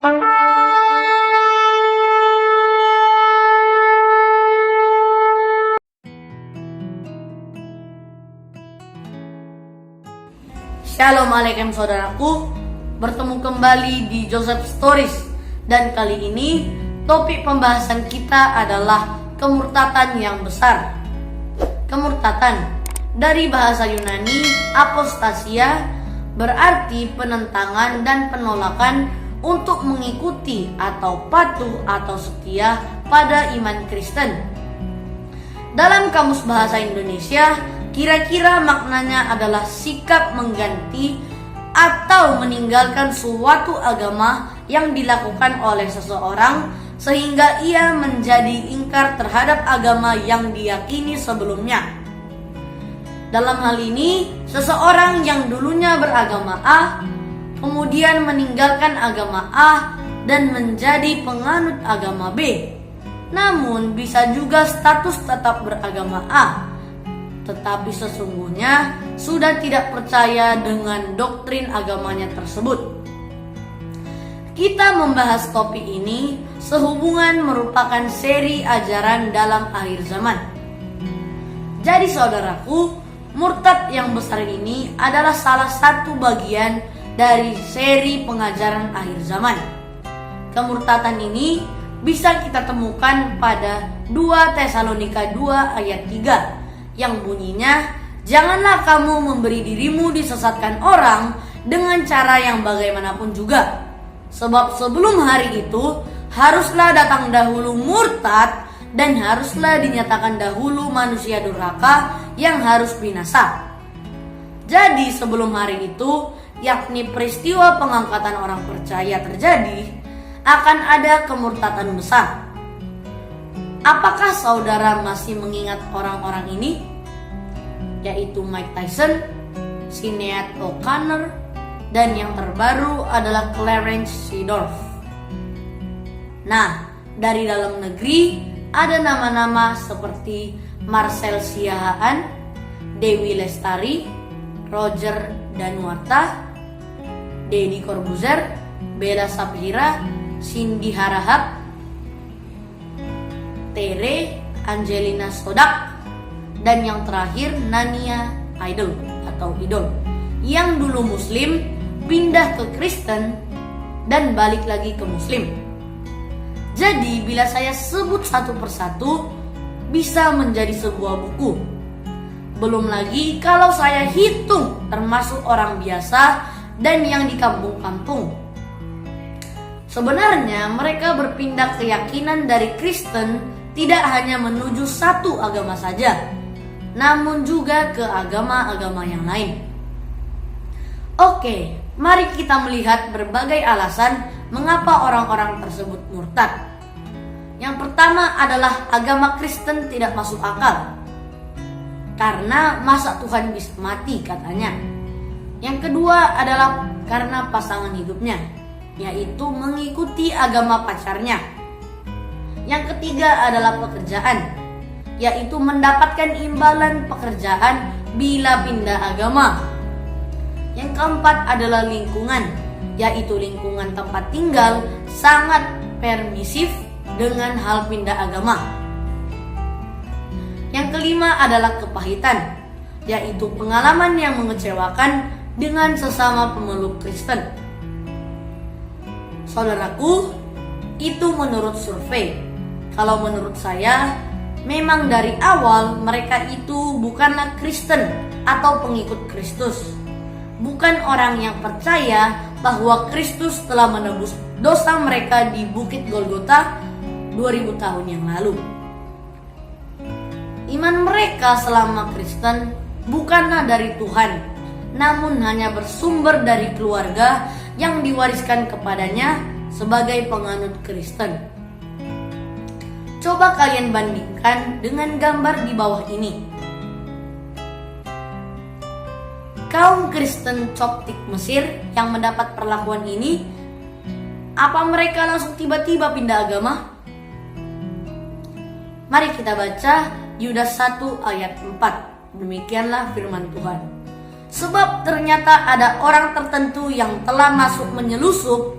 Shalom alaikum saudaraku, bertemu kembali di Joseph Stories. Dan kali ini topik pembahasan kita adalah kemurtatan yang besar. Kemurtatan dari bahasa Yunani apostasia berarti penentangan dan penolakan untuk mengikuti atau patuh atau setia pada iman Kristen. Dalam Kamus Bahasa Indonesia, kira-kira maknanya adalah sikap mengganti atau meninggalkan suatu agama yang dilakukan oleh seseorang sehingga ia menjadi ingkar terhadap agama yang diyakini sebelumnya. Dalam hal ini, seseorang yang dulunya beragama A kemudian meninggalkan agama A dan menjadi penganut agama B. Namun bisa juga status tetap beragama A, tetapi sesungguhnya sudah tidak percaya dengan doktrin agamanya tersebut. Kita membahas topik ini sehubungan merupakan seri ajaran dalam akhir zaman. Jadi saudaraku, murtad yang besar ini adalah salah satu bagian dari seri pengajaran akhir zaman. Kemurtatan ini bisa kita temukan pada 2 Tesalonika 2 ayat 3 yang bunyinya, "Janganlah kamu memberi dirimu disesatkan orang dengan cara yang bagaimanapun juga. Sebab sebelum hari itu haruslah datang dahulu murtad dan haruslah dinyatakan dahulu manusia durhaka yang harus binasa." Jadi sebelum hari itu, yakni peristiwa pengangkatan orang percaya terjadi, akan ada kemurtatan besar. Apakah saudara masih mengingat orang-orang ini? Yaitu Mike Tyson, Sinead O'Connor, dan yang terbaru adalah Clarence Seedorf. Nah, dari dalam negeri ada nama-nama seperti Marcel Siahaan, Dewi Lestari, Roger Danuarta, Deddy Corbuzier, Bella Sapira, Cindy Harahap, Tere, Angelina Sodak, dan yang terakhir Nania Idol atau Idol, yang dulu Muslim pindah ke Kristen dan balik lagi ke Muslim. Jadi bila saya sebut satu persatu bisa menjadi sebuah buku. Belum lagi kalau saya hitung termasuk orang biasa dan yang di kampung-kampung. Sebenarnya mereka berpindah keyakinan dari Kristen tidak hanya menuju satu agama saja, namun juga ke agama-agama yang lain. Oke, mari kita melihat berbagai alasan mengapa orang-orang tersebut murtad. Yang pertama adalah agama Kristen tidak masuk akal. Karena masa Tuhan bisa mati katanya. Yang kedua adalah karena pasangan hidupnya, yaitu mengikuti agama pacarnya. Yang ketiga adalah pekerjaan, yaitu mendapatkan imbalan pekerjaan bila pindah agama. Yang keempat adalah lingkungan, yaitu lingkungan tempat tinggal sangat permisif dengan hal pindah agama. Yang kelima adalah kepahitan, yaitu pengalaman yang mengecewakan dengan sesama pemeluk Kristen. Saudaraku, itu menurut survei. Kalau menurut saya, memang dari awal mereka itu bukanlah Kristen atau pengikut Kristus. Bukan orang yang percaya bahwa Kristus telah menebus dosa mereka di Bukit Golgota 2000 tahun yang lalu. Iman mereka selama Kristen bukanlah dari Tuhan, namun hanya bersumber dari keluarga yang diwariskan kepadanya sebagai penganut Kristen. Coba kalian bandingkan dengan gambar di bawah ini. Kaum Kristen Coptik Mesir yang mendapat perlakuan ini, apa mereka langsung tiba-tiba pindah agama? Mari kita baca Yudas 1 ayat 4. Demikianlah firman Tuhan. Sebab ternyata ada orang tertentu yang telah masuk menyelusup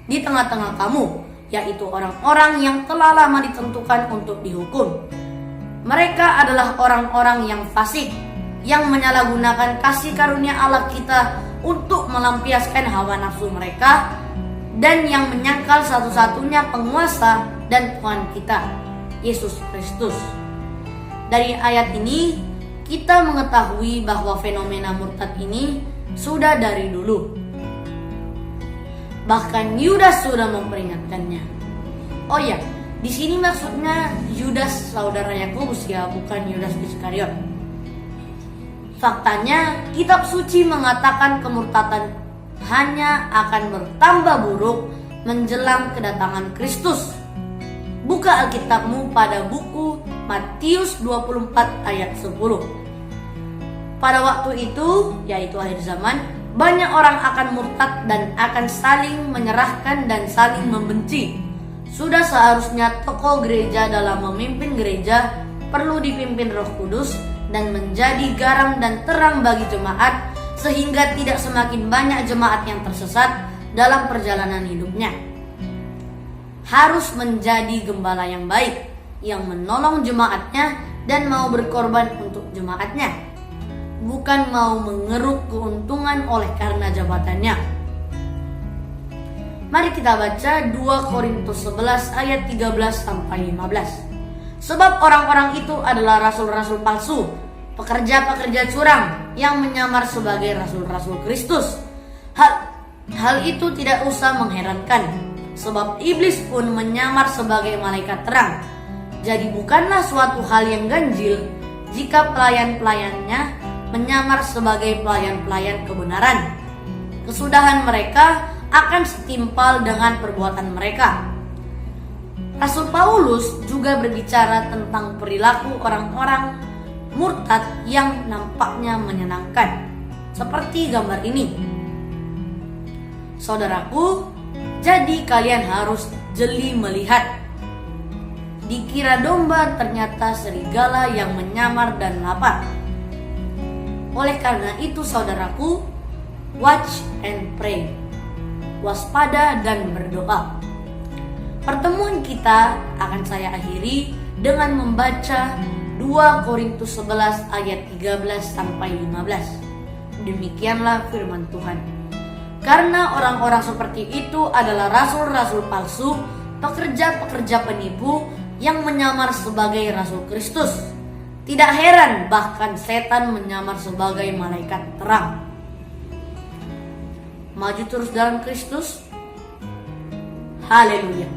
di tengah-tengah kamu, yaitu orang-orang yang telah lama ditentukan untuk dihukum. Mereka adalah orang-orang yang fasik, yang menyalahgunakan kasih karunia Allah kita untuk melampiaskan hawa nafsu mereka, dan yang menyangkal satu-satunya penguasa dan Tuhan kita, Yesus Kristus. Dari ayat ini, kita mengetahui bahwa fenomena murtad ini sudah dari dulu. Bahkan Yudas sudah memperingatkannya. Oh ya, di sini maksudnya Yudas saudara Yakobus ya, bukan Yudas Iskariot. Faktanya, kitab suci mengatakan kemurtatan hanya akan bertambah buruk menjelang kedatangan Kristus. Buka Alkitabmu pada buku Matius 24 ayat 10. Pada waktu itu, yaitu akhir zaman, banyak orang akan murtad dan akan saling menyerahkan dan saling membenci. Sudah seharusnya tokoh gereja dalam memimpin gereja perlu dipimpin Roh Kudus dan menjadi garam dan terang bagi jemaat, sehingga tidak semakin banyak jemaat yang tersesat dalam perjalanan hidupnya. Harus menjadi gembala yang baik, yang menolong jemaatnya dan mau berkorban untuk jemaatnya, bukan mau mengeruk keuntungan oleh karena jabatannya. Mari kita baca 2 Korintus 11 ayat 13-15. Sebab orang-orang itu adalah rasul-rasul palsu, pekerja-pekerja curang yang menyamar sebagai rasul-rasul Kristus. Hal itu tidak usah mengherankan, sebab iblis pun menyamar sebagai malaikat terang. Jadi bukanlah suatu hal yang ganjil jika pelayan-pelayannya menyamar sebagai pelayan-pelayan kebenaran. Kesudahan mereka akan setimpal dengan perbuatan mereka. Rasul Paulus juga berbicara tentang perilaku orang-orang murtad yang nampaknya menyenangkan, seperti gambar ini. Saudaraku, jadi kalian harus jeli melihat. Dikira domba, ternyata serigala yang menyamar dan lapar. Oleh karena itu saudaraku, watch and pray. Waspada dan berdoa. Pertemuan kita akan saya akhiri dengan membaca 2 Korintus 11 ayat 13-15. Demikianlah firman Tuhan. Karena orang-orang seperti itu adalah rasul-rasul palsu, pekerja-pekerja penipu yang menyamar sebagai rasul Kristus. Tidak heran bahkan setan menyamar sebagai malaikat terang. Maju terus dalam Kristus. Haleluya.